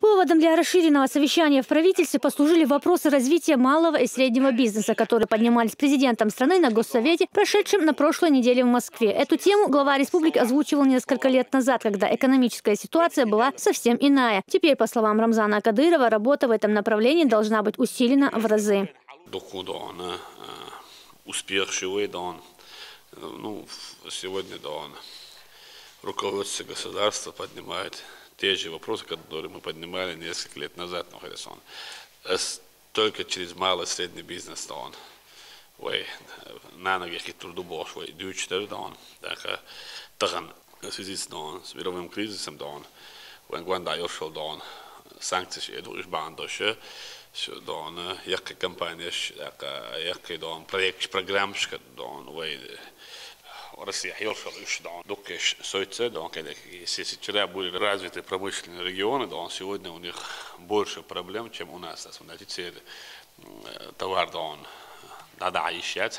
Поводом для расширенного совещания в правительстве послужили вопросы развития малого и среднего бизнеса, которые поднимались президентом страны на Госсовете, прошедшем на прошлой неделе в Москве. Эту тему глава республики озвучивал несколько лет назад, когда экономическая ситуация была совсем иная. Теперь, по словам Рамзана Кадырова, работа в этом направлении должна быть усилена в разы. Сегодня руководство государства поднимает те же вопросы, которые мы поднимали несколько лет назад. Только через малый и средний бизнес на ногах трудобош, дючтер, таган в связи с мировым кризисом, Гванда йошел санкции идут бандоше, яка компания, яка проект программшка, Россия йошел еще докеш сойце, если вчера были развиты промышленные регионы, сегодня у них больше проблем, чем у нас. Теперь товар надо ищать,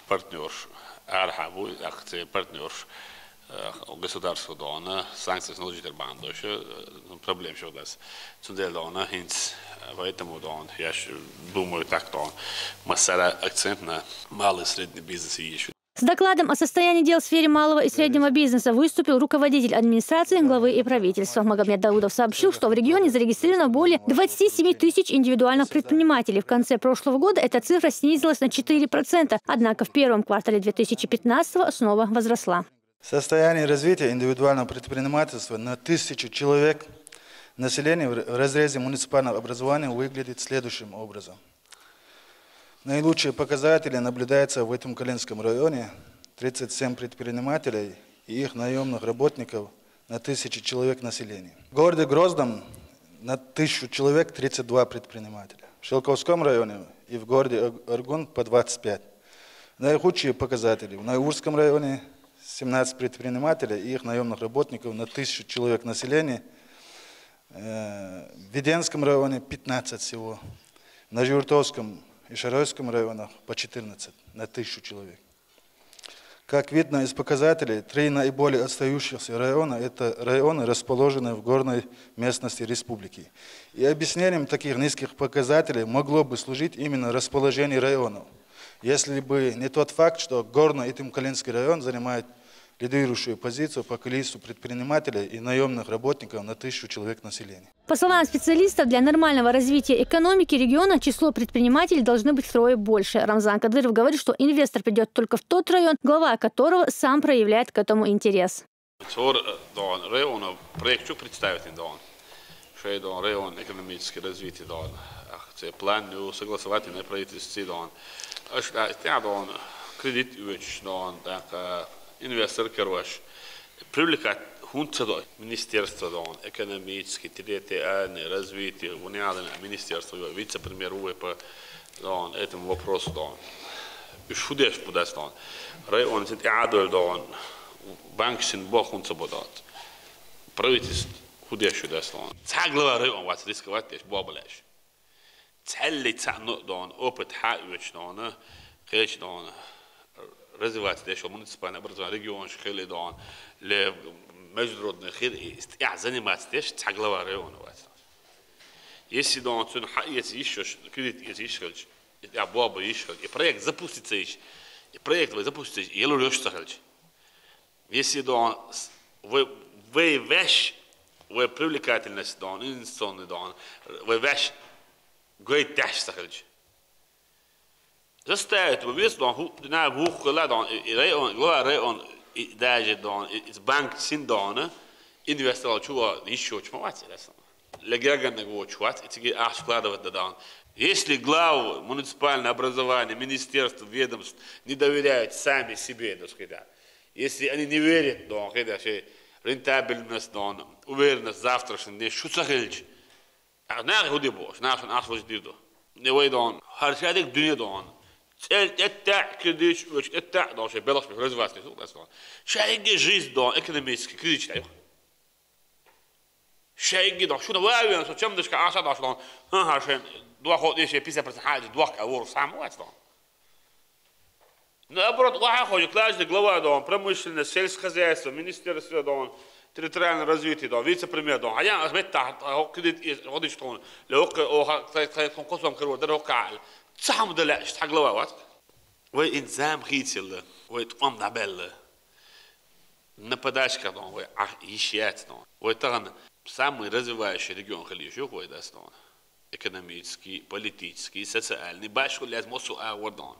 партнер, партнер государства, санкции снужитель бандоше, проблем еще у нас. Поэтому я думаю, масса акцент на малый и средний бизнес еще. С докладом о состоянии дел в сфере малого и среднего бизнеса выступил руководитель администрации, главы и правительства. Магомед Даудов сообщил, что в регионе зарегистрировано более 27 тысяч индивидуальных предпринимателей. В конце прошлого года эта цифра снизилась на 4%, однако в первом квартале 2015-го снова возросла. Состояние развития индивидуального предпринимательства на 1000 человек населения в разрезе муниципального образования выглядит следующим образом. Наилучшие показатели наблюдаются в этом Калининском районе. 37 предпринимателей и их наемных работников на 1000 человек населения. В городе Грозном на 1000 человек 32 предпринимателя. В Шелковском районе и в городе Аргун по 25. Наихудшие показатели в Наурском районе 17 предпринимателей и их наемных работников на 1000 человек населения. В Веденском районе 15 всего. На Жюртовском и Шаройском районах по 14 на 1000 человек. Как видно из показателей, 3 наиболее отстающихся района – это районы, расположенные в горной местности республики. И объяснением таких низких показателей могло бы служить именно расположение районов. Если бы не тот факт, что горный и Тымкалинский район занимает лидирующую позицию по количеству предпринимателей и наемных работников на 1000 человек населения. По словам специалистов, для нормального развития экономики региона число предпринимателей должны быть втрое больше. Рамзан Кадыров говорит, что инвестор придет только в тот район, глава которого сам проявляет к этому интерес. Проект представить район экономического развития, план согласовательной правительства, кредит инвестор, привлекать министерство экономическое, территориальное развитие, министерство, вице-премьер по этому вопросу. И шудеш подаст район адол банк синбох унцабодат. Правительство худеш подаст Цаглова район вас рисковать лишь бабляш. Целли опыт хаевич развивать муниципальное образование, регион шхели для международных заниматься Цаглова района. Если есть еще кредит, есть еще баба еще, и проект запустится еще, и проект вы запустите, и лучше если вы вещь, вы привлекательность инвестиционный вы вещь говорит дальше сахарич. Заставить весь на гухла район даже из банк синдона инвестировал чего еще чмовать. Легально го чувать, эти складывать Если главы муниципального образования, министерств, ведомств не доверяют сами себе, если они не верят, что рентабельность, уверенность завтрашнего дня, что сахарич, а на худи бош, наш вождь не выйдет, харчадик дунья это кредит, это должен белых развиваться. Шайги жизнь экономически критичная. Шайги что на вариант, что чем дышка аса дошло, ха ха, два хода еще 50% حاجة دوك أور ساموات Наоборот, каждый глава промышленности, сельского хозяйства, министерства, территориального развития, вице-премьер, а я ходишь, что косом корот, дорогал, сам далеч, так глава, вы инзам хитил, вы там набелле, нападашка, вы ищет, вы там самый развивающий регион Халиши, вы даст, экономический, политический, социальный, большой лет мосу авардон.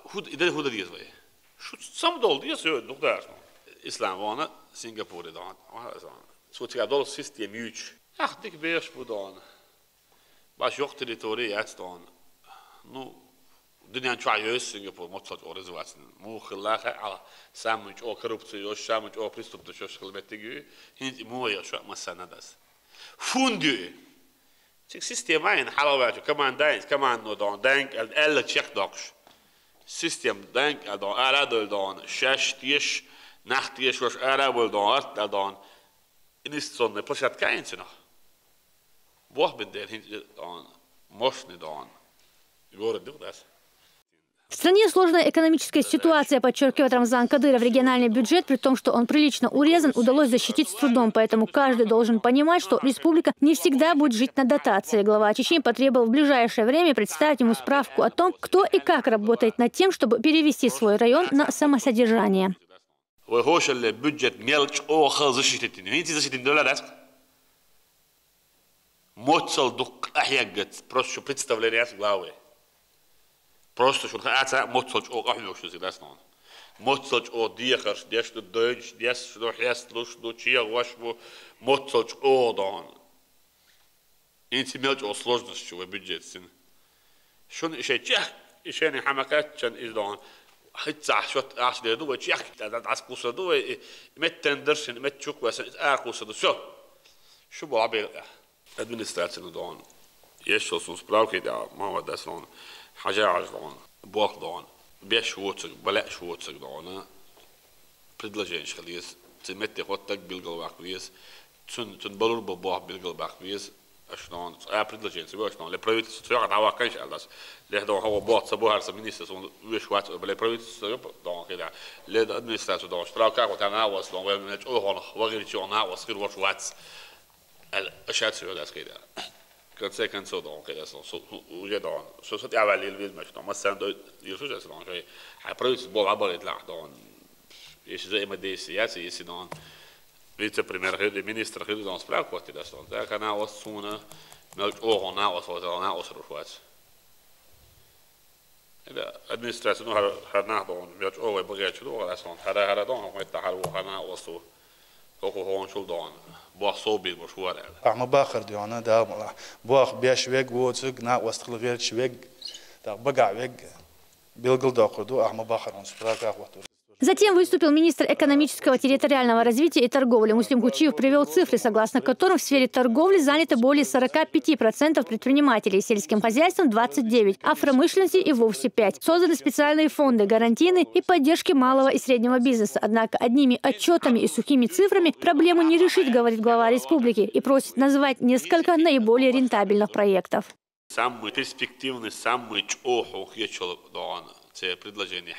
Худа дизвай. Что сам дол диз nog daar. Islam wana Singapore dan. Zo het dol systeem huge. Ach, dik beers moet dan. Maar joch territorie uit dan. Nu dunia twaaius Singapore moet dat organisatie. Moe lachen ala samen ook corruptie, ook samen ook pristop de social media. Niet mooi als wat masana das. Fundu. Het systeem in halawatje, come on no dan denk el check docs. System denk dan aradol dan shashtish nachtish was arabol dan art dan in is zonne posat kainse nog boh bedel dan mosne dan город das. В стране сложная экономическая ситуация, подчеркивает Рамзан Кадыров. Региональный бюджет, при том, что он прилично урезан, удалось защитить с трудом. Поэтому каждый должен понимать, что республика не всегда будет жить на дотации. Глава Чечни потребовал в ближайшее время представить ему справку о том, кто и как работает над тем, чтобы перевести свой район на самосодержание. Просто что это моцолч о ахлёш зидастон. Моцолч о диехаш, деш до дойч, деш до хест, до чия вашбу, моцолч о дан. Инти мелч о сложностью в бюджете. Шон ещё чех, ещё не хамакат чан издан. Хитца шот аш де до чех, да аскуса до мет тендершин, мет чук вас акуса до всё. Что было бы администрация дан. Есть что справки да, мама даслон. حاجة دون باق دون بيش ووتك بلاش ووتك دون предложение خليس تمتي خطك بالقلب كويس تن بلور بباق بالقلب كويس أشلون предложение سوي أشلون لبرويت سوي هوا كانش علىs له دون هو باق سبوه هرس منيس سون ويش وات بلبرويت سوي دون كده له administratie دون اشتراك وتنا واس دون وين نجوه وغير شو أنا واس غير واش وات الأشياء سوي ده كده Kad se kanso don kada so uje don so so ja vali il mas don mas sando io so just don che ha provato bola bola là don e se ma desse ja se esse don vice premier de minister de don spraak wat dat don daar kan nou was zone melk oor na was wat na was er wat de administratie no har na don melk oor bagage do dat don har don met har na was so Koko gewoon zo dan, boah zo big was hoor. أحمد باخر ديانا دا بوخ بيش ويج ووتسق نا وستخل غير شويج دا بقع ويج بيلقل داخدو أحمد باخر نسبراك أخوته. Затем выступил министр экономического, территориального развития и торговли. Муслим Кучиев привел цифры, согласно которым в сфере торговли занято более 45% предпринимателей, сельским хозяйством 29%, а в промышленности и вовсе 5%. Созданы специальные фонды гарантийной и поддержки малого и среднего бизнеса. Однако одними отчетами и сухими цифрами проблему не решить, говорит глава республики, и просит назвать несколько наиболее рентабельных проектов. Самый перспективный, самый предложение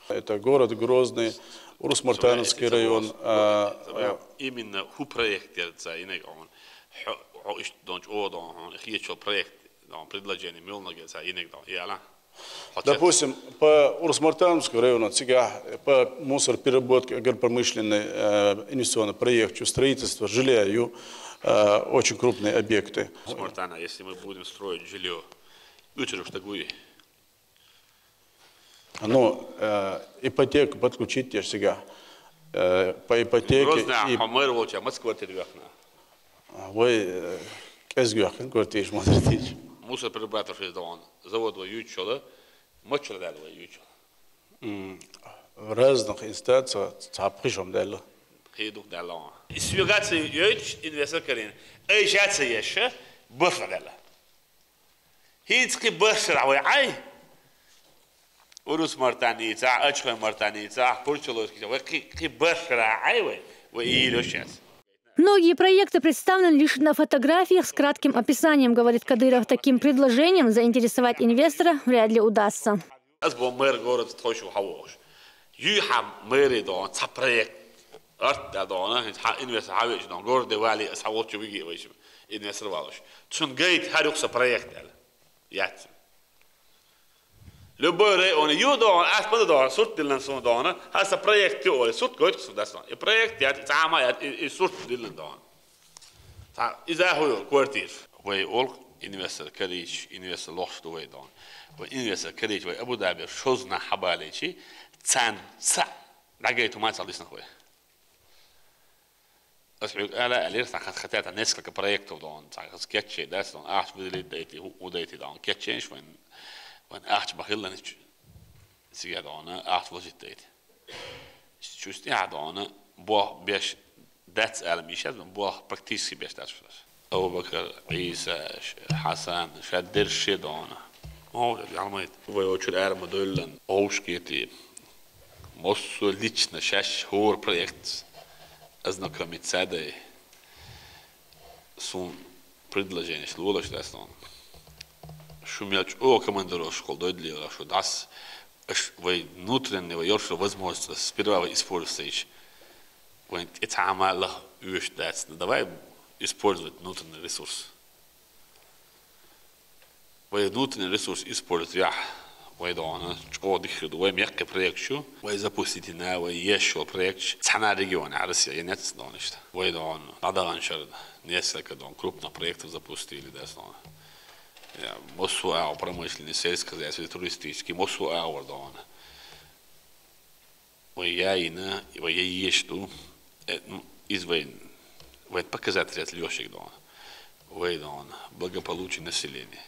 Это город Грозный, Урус-Мартановский район. Именно ху проект делается, инег он, донч одон, хиечо проект, предложение милно делается, инег дон, яла. Допустим, по Урус-Мартановскому району, по мусоропереработке, агропромышленный инвестиционный проект, строительство жилья, очень крупные объекты. Урус-Мартана, если мы будем строить жилье, учрежь такую. Ну, ипотеку подключить те сега. По ипотеке... Грозная, помер волча, Москва тервяхна. Вы, кезгюхен, квартиш, смотрите. Мусор перерабатывающий завод ючола, мочола дальва ючола. В разных инстанциях причем дальше. Хейдух дальва. Свигаться юч инвестор карин. Эйшаться еще, быстро дальва. Хински быстро, ай. Урус-Мартани, Ачхой-Мартани, Пурчеловский, вы быстро, ай вы и сейчас. Многие проекты представлены лишь на фотографиях с кратким описанием, говорит Кадыров. Таким предложением заинтересовать инвестора вряд ли удастся. as bo mer gorot toshu hawosh ju ham mer don ta projekt art da dona ha investor hawish don gor de wali as hawot wigi wish investor walosh tsun gate har också projekt el yat le bore on ju don as på då sort till en sån dona har så projekt ju sort gott så där så ett projekt yat tama yat i sort till en don ta iza ho kvartir way all investor kalish investor lost way don وإنجلس كريج وأبو دابي شوزنا حبالي شيء تان سا لقيته ما تصل لسنا خوي أسمعك ألا أليرس عن خطات الناس كبروجكت ودون عن سكتش داس دون أحش بدل دايتي ودايتي دون كتشينش وين أحش بخيل لنا سيجا دون أحش وجد دايتي شوست يا دون بوه بيش داتس ألم يشاز بوه براكتيسي بيش داتس فلاش أبو بكر عيسى حسن شدر شي دون det är vad jag tror är modellen avskrivet måste lichna shash hor projekt as na komitsade som предложение слула что это шумяч о командиру школ дойдли что das вы внутренне вы есть возможность сперва использовать вот это амала уж давай использовать внутренний ресурс внутренний ресурс использовать я ويدعونا شو دخل ويميق проект شو ويزبوستي نا ويشوا проект цена региона Россия я нет знанишь ويدعونا надо раньше несколько дом крупных проектов запустили да снова я Москва промышленный сельский хозяйство туристический Москва вдавана وياينا ويايشتу из войны вот показатель отлёшек дом ويدعونا благополучие населения.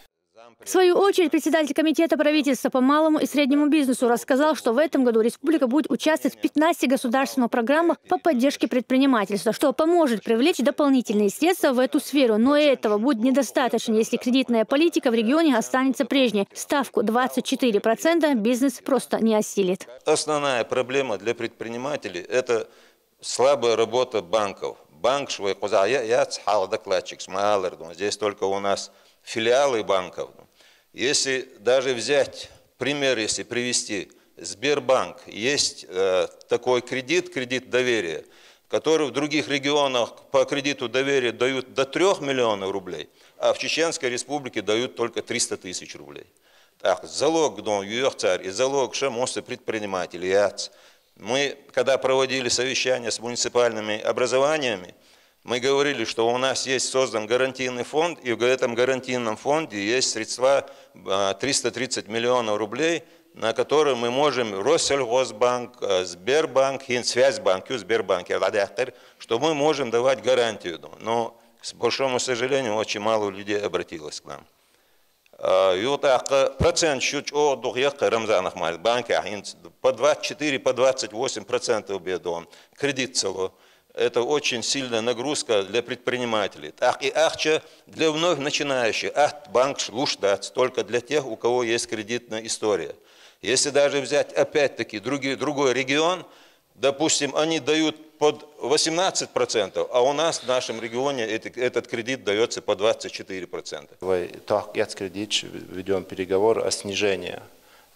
В свою очередь, председатель комитета правительства по малому и среднему бизнесу рассказал, что в этом году республика будет участвовать в 15 государственных программах по поддержке предпринимательства, что поможет привлечь дополнительные средства в эту сферу. Но этого будет недостаточно, если кредитная политика в регионе останется прежней. Ставку 24% бизнес просто не осилит. Основная проблема для предпринимателей – это слабая работа банков. Банк здесь только у нас филиалы банков. Если даже взять пример, если привести, Сбербанк, есть такой кредит доверия, который в других регионах по кредиту доверия дают до 3 миллионов рублей, а в Чеченской республике дают только 300 тысяч рублей. Так, залог и залог шамосы предпринимателей. Мы, когда проводили совещания с муниципальными образованиями, мы говорили, что у нас есть создан гарантийный фонд, и в этом гарантийном фонде есть средства 330 миллионов рублей, на которые мы можем Россельхозбанк, Сбербанк, Связьбанк, Сбербанк, что мы можем давать гарантию. Но, к большому сожалению, очень мало людей обратилось к нам. И вот так процент чуть Рамзанах банки по 24, по 28% бедон, кредит цело. Это очень сильная нагрузка для предпринимателей. Так и ахча для вновь начинающих. Банк шлушдац только для тех, у кого есть кредитная история. Если даже взять опять-таки другой регион, допустим, они дают под 18%, а у нас в нашем регионе этот кредит дается по 24%. В кредит ведем переговор о снижении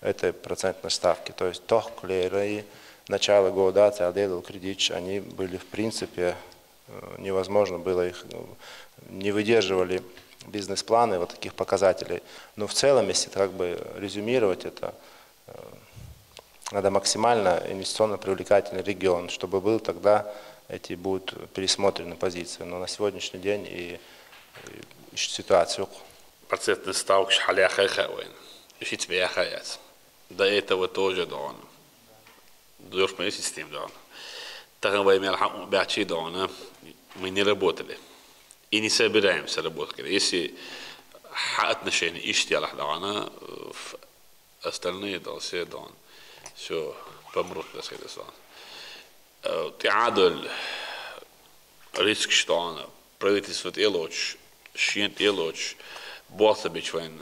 этой процентной ставки. То есть начало года отделил кредит, они были в принципе, невозможно было их, не выдерживали бизнес-планы вот таких показателей. Но в целом, если как бы резюмировать это, надо максимально инвестиционно привлекательный регион, чтобы был тогда эти будут пересмотрены позиции. Но на сегодняшний день и ситуацию. Процентный ставок шаляха хавен, ищите хаяц. До этого тоже дон. Дуршная система дон. Так мы имели бачи дона, мы не работали и не собираемся работать. Если отношения ищите дона, остальные должны дон. Все помрут, так сказать. Теадоль риск что правительство элоч, шент элоч, босса бич вайн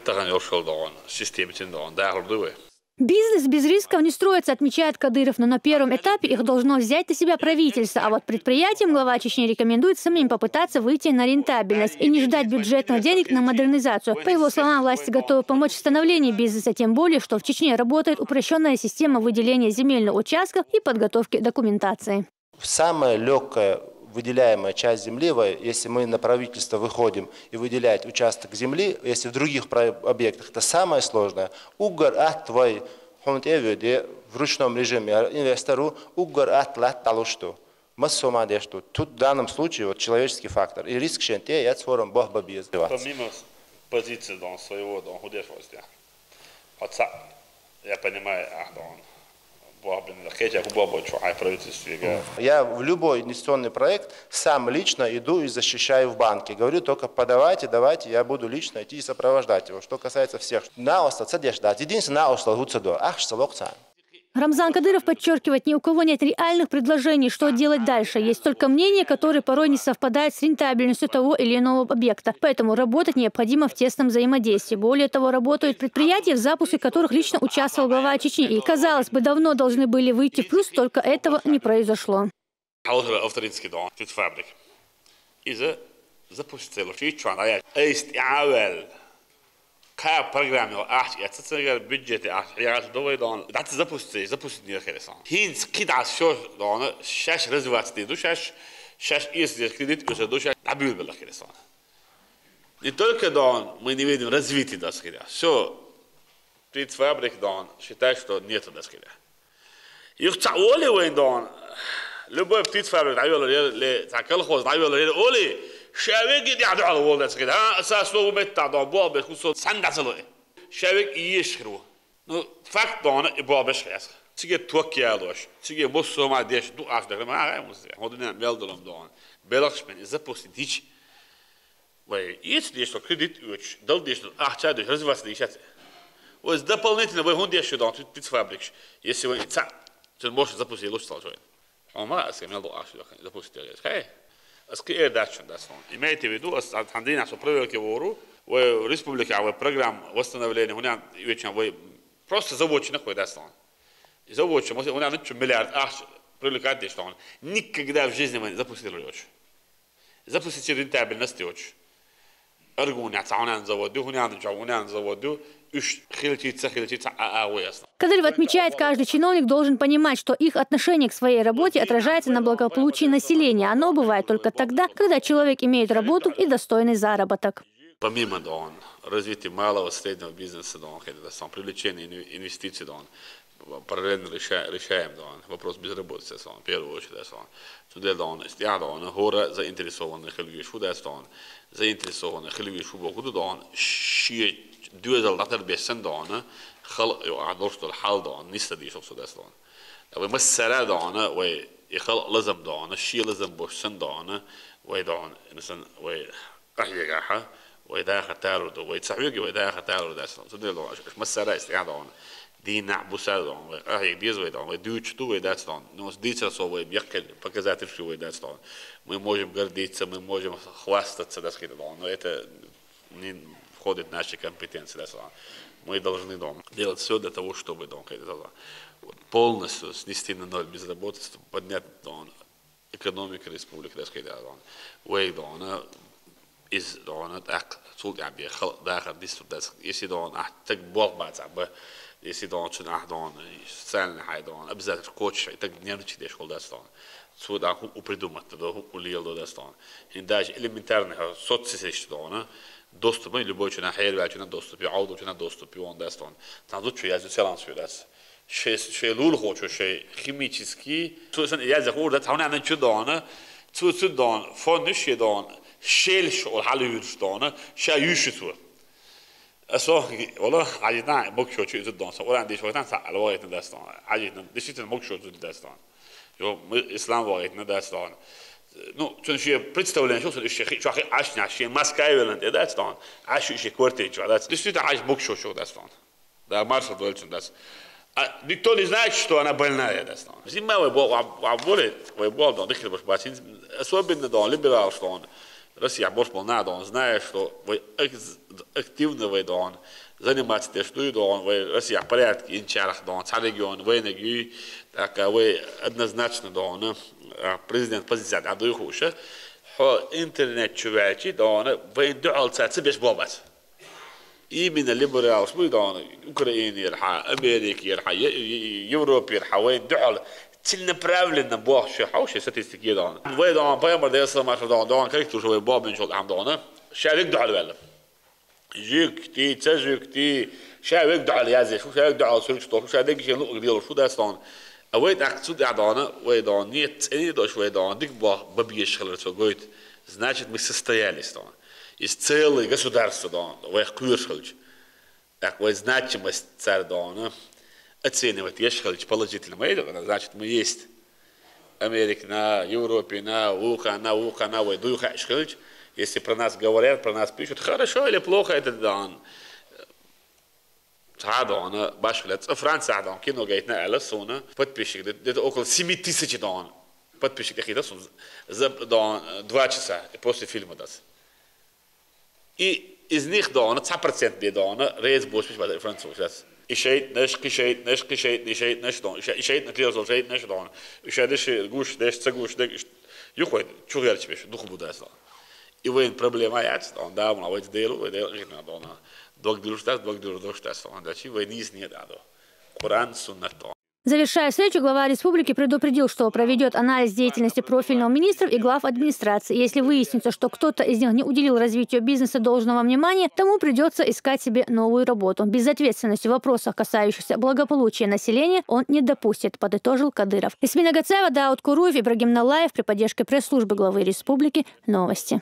таган ёшол дон, система тин дон, дагр дуэ. Бизнес без рисков не строится, отмечает Кадыров, но на первом этапе их должно взять на себя правительство. А вот предприятиям глава Чечни рекомендует самим попытаться выйти на рентабельность и не ждать бюджетных денег на модернизацию. По его словам, власти готовы помочь в становлении бизнеса, тем более, что в Чечне работает упрощенная система выделения земельных участков и подготовки документации. Самая легкая выделяемая часть земли, если мы на правительство выходим и выделять участок земли, если в других объектах это самое сложное, угар от твой в ручном режиме инвестору угар от лат талушту. Тут в данном случае вот человеческий фактор и риск шенте я сформ бог бабиез. Помимо позиции своего художества, я понимаю, я в любой инвестиционный проект сам лично иду и защищаю в банке. Говорю только подавайте, давайте, я буду лично идти и сопровождать его. Что касается всех. Единственное, Рамзан Кадыров подчеркивает, ни у кого нет реальных предложений, что делать дальше. Есть только мнения, которые порой не совпадают с рентабельностью того или иного объекта. Поэтому работать необходимо в тесном взаимодействии. Более того, работают предприятия, в запуске которых лично участвовал глава Чечни. И, казалось бы, давно должны были выйти в плюс, только этого не произошло. Как программа, это бюджет, я думаю, это запустить не хорошо. Хинс кидал все, сейчас развиваться не сейчас если кредит уже сейчас набил было хорошо. Не только мы не видим развития доски, все предфабрик считает, что нет доски. Их цаоли любой птицфабрик, колхоз, оли. شبکه دیگر آورده است که اساس رو متداول باب خصوص سندازله شبکه ایش کرو نو فقط دانه بابش خیاس چیه توکی علوش چیه مسلمان دیش دو آفده ما عايز هودنا ميلدلم دان بلاش من إذا بوستيج ويش دیش تو کردیت وش دل دیش آخر دیش رزواس دیشت و از дополнительно вы هندی شدان تو پیت فابریکش یسی وی تا چون موش запустить لوش تلاجوين اما از ميلدو آخر запустить خیلی Скорее дальше, да, имейте в виду, Андрей наш проверки вору, в республике, в программ восстановления, у нас вечером вы просто заводчик находит, да, и заводчик, у нас ничего миллиард, привлекать, что он никогда в жизни мы запустили очень, запустить рентабельность очень, аргуня, у нас заводу, у нас заводу. Кадыров отмечает, каждый чиновник должен понимать, что их отношение к своей работе отражается на благополучии населения. Оно бывает только тогда, когда человек имеет работу и достойный заработок. Помимо развития малого и среднего бизнеса, привлечения инвестиций, параллельно решаем вопрос безработицы, в первую очередь. Хора заинтересованы, заинтересованы, دوزل دكتور بيسن دانا خلق يعدلش الحال دان نيست دي شخص داستان أو مسألة دانا ويخلق لازم دانا شيء لازم بوشن دانا ويدان مثلا ويقحي جاحة ويداخل تارود ويتصحيح ويداخل تارود داستان تدل دانا مسألة استعاد دانا دين نعبوسال دانا ويقحي بيز ويدان ويدوش تو ويداستان نوس ديتر سو ويبيقل показатель شو ويداستان мы можем гордиться мы можем хвастаться дасхит дана это не входит в наши компетенции. Мы должны делать все для того, чтобы полностью снести на ноль безработицу, поднять экономику республики. Из так сул я бы дахар дистрибуция. Если так бог бацаба, если социальный хайдон, обязательно коч, так не начинает школа дастон. Сюда упридумать, улил дастон. И даже элементарные соцсети доступ, любой человек на хейр, человек доступ, аудио человек доступ, он дастон. Там тут я зацелан свидас. Шей лул хочу, шей химический. Я захор, да там на чудона, цудон, фондиш едон, шельш ол халюш дона, шей юшиту. أصلا والله عجينا مكشوت شيء زد دانسان ولا عندي شوية تنسى على واقع نداستان عجينا دشيت مكشوت زد داستان يو إسلام واقع نداستان نو چون شيء представление شو الشيء شو أخي عشنا شيء ماسكاي ولا أنت داستان عشوا شيء كورتي شو داست دشيت عاش مكشوت شو داستان ده مارس دولتون داست никто не знает что она больная дастан зима выбол выбол дон дихли баш бачин особенно дон либерал что он Россия больше полна, он знает, что вы активно вы дон, занимаетесь, что вы Россия в порядке, инчарах дон, царь регион, вы неги, так вы однозначно дон, президент позиция, а до их уже, интернет чувачи дон, вы дуалца, тебе бобас. Именно либерал, что дон, Украине, Америки, Европе, вين дуал. Целенаправленно бог ще хауше статистики дон. Вы дон поймар да сама дон как tu вы боб من شغل عم دون. شارك دعاء ولا. جيك تي تجيك تي شارك دعاء يا زي شو شارك دعاء سوي شو شارك شيء لو ديال شو ده دون. أويت أقصد دون ويدون نيت أني دوش ويدون ديك ببيش خلر سويت. Значит мы состоялись дон. Из целой государства дон. Вы курс хлч. Так вы значимость царь дон. Оценивать ешхалич положительно. Значит, мы есть Америка, на Европе, на Уха, вы духа ешхалич. Если про нас говорят, про нас пишут, хорошо или плохо, это дан. Садона, башклец. Франция дан, кино говорит на Эласуна, подписчик, это около 7000 дан. Подписчик, какие-то за 2 часа после фильма даст. И из них дан, 100% бедана, рейс больше француз. Ишейт наш кишейт наш дон. Ишейт на клеозол шейт наш дон. Ишейдеш гуш деш цагуш деш. Юхой чугер тебе дух будас. И вен проблема яц дон да мы вот делу на дон. Дог дурштас он дачи вен из не дадо. Коран суннат. Завершая встречу, глава республики предупредил, что проведет анализ деятельности профильного министров и глав администрации. Если выяснится, что кто-то из них не уделил развитию бизнеса должного внимания, тому придется искать себе новую работу. Безответственности в вопросах, касающихся благополучия населения, он не допустит, подытожил Кадыров. Эсмина Гацаева, Дауд Куруев, Ибрагим Налаев при поддержке пресс-службы главы республики. Новости.